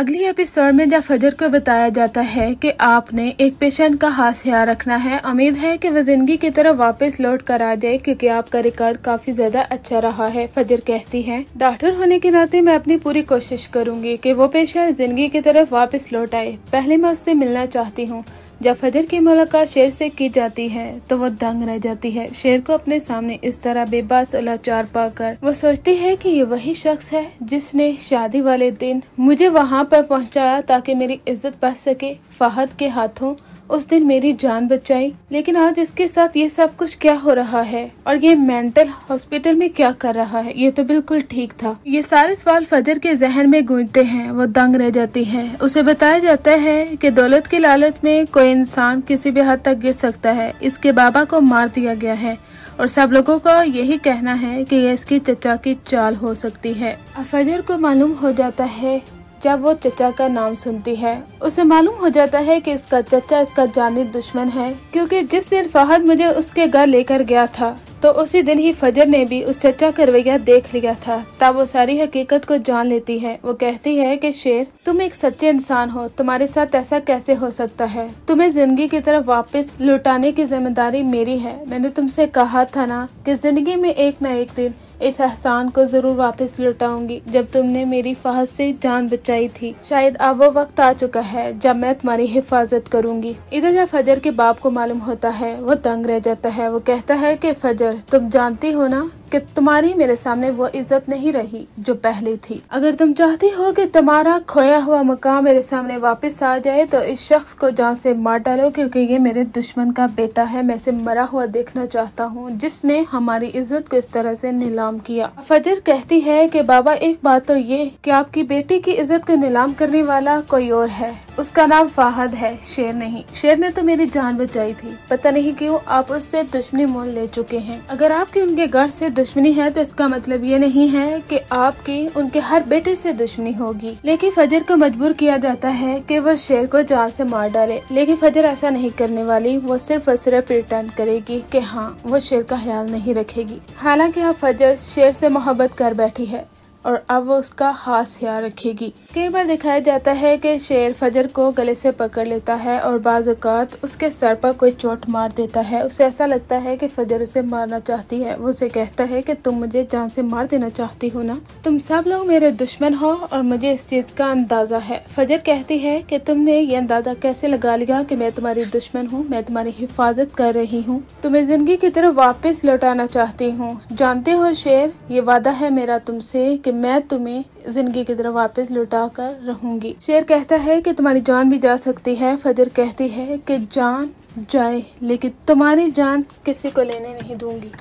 अगली एपिसोड में जब फजर को बताया जाता है कि आपने एक पेशेंट का खास ख्याल रखना है, उम्मीद है कि वह जिंदगी की तरफ वापस लौट कर आ जाए क्योंकि आपका रिकॉर्ड काफी ज्यादा अच्छा रहा है। फजर कहती है, डॉक्टर होने के नाते मैं अपनी पूरी कोशिश करूंगी कि वो पेशेंट जिंदगी की तरफ वापस लौट आए। पहले मैं उससे मिलना चाहती हूँ। जब फजर की मुलाकात शेर से की जाती है तो वो दंग रह जाती है। शेर को अपने सामने इस तरह बेबस और लाचार पाकर वो सोचती है कि ये वही शख्स है जिसने शादी वाले दिन मुझे वहाँ पर पहुँचाया ताकि मेरी इज्जत बच सके। फहद के हाथों उस दिन मेरी जान बचाई, लेकिन आज इसके साथ ये सब कुछ क्या हो रहा है और ये मेंटल हॉस्पिटल में क्या कर रहा है। ये तो बिल्कुल ठीक था। ये सारे सवाल फजर के जहन में गूंजते हैं। वो दंग रह जाती है। उसे बताया जाता है कि दौलत की लालच में कोई इंसान किसी भी हद तक गिर सकता है। इसके बाबा को मार दिया गया है और सब लोगों का यही कहना है कि यह इसकी चचा की चाल हो सकती है। फजर को मालूम हो जाता है जब वो चचा का नाम सुनती है, उसे मालूम हो जाता है कि इसका चचा इसका जानी दुश्मन है, क्योंकि जिस दिन फहद मुझे उसके घर लेकर गया था तो उसी दिन ही फजर ने भी उस चचा का रवैया देख लिया था। तब वो सारी हकीकत को जान लेती है। वो कहती है कि शेर, तुम एक सच्चे इंसान हो, तुम्हारे साथ ऐसा कैसे हो सकता है? तुम्हें जिंदगी की तरफ वापस लौटाने की जिम्मेदारी मेरी है। मैंने तुमसे कहा था ना कि जिंदगी में एक न एक दिन इस एहसान को जरूर वापस लौटाऊंगी जब तुमने मेरी फहद से जान बचाई थी। शायद अब वो वक्त आ चुका है जब मैं तुम्हारी हिफाजत करूंगी। इधर जब फजर के बाप को मालूम होता है वो दंग रह जाता है। वो कहता है कि फजर, तुम जानती हो ना कि तुम्हारी मेरे सामने वो इज्जत नहीं रही जो पहले थी। अगर तुम चाहती हो कि तुम्हारा खोया हुआ मकाम मेरे सामने वापस आ जाए तो इस शख्स को जान से मार डालो, क्योंकि ये मेरे दुश्मन का बेटा है। मैं इसे मरा हुआ देखना चाहता हूँ जिसने हमारी इज्जत को इस तरह से नीलाम किया। फजर कहती है कि बाबा, एक बात तो ये कि आपकी बेटी की इज्जत को नीलाम करने वाला कोई और है। उसका नाम फहद है, शेर नहीं। शेर ने तो मेरी जान बचाई थी। पता नहीं क्यों आप उससे दुश्मनी मोल ले चुके हैं। अगर आपकी उनके घर से दुश्मनी है तो इसका मतलब ये नहीं है कि आपकी उनके हर बेटे से दुश्मनी होगी। लेकिन फजर को मजबूर किया जाता है कि वो शेर को जान से मार डाले, लेकिन फजर ऐसा नहीं करने वाली। वो सिर्फ और सिर्फ प्रिटेंड करेगी कि हाँ, वो शेर का ख्याल नहीं रखेगी। हालांकि अब फजर शेर से मोहब्बत कर बैठी है और अब वो उसका खास ख्याल रखेगी। कई बार दिखाया जाता है कि शेर फजर को गले से पकड़ लेता है और बाज़ औक़ात उसके सर पर कोई चोट मार देता है। उसे ऐसा लगता है कि फजर उसे मारना चाहती है। वो उसे कहता है कि तुम मुझे जान से मार देना चाहती हो ना? तुम सब लोग मेरे दुश्मन हो और मुझे इस चीज का अंदाजा है। फजर कहती है कि तुमने ये अंदाजा कैसे लगा लिया कि मैं तुम्हारी दुश्मन हूँ? मैं तुम्हारी हिफाजत कर रही हूँ, तुम्हें जिंदगी की तरफ वापस लौटाना चाहती हूँ। जानते हो शेर, ये वादा है मेरा तुमसे कि मैं तुम्हें जिंदगी की तरफ वापस लौटा कर रहूंगी। शेर कहता है कि तुम्हारी जान भी जा सकती है। फजर कहती है कि जान जाए, लेकिन तुम्हारी जान किसी को लेने नहीं दूंगी।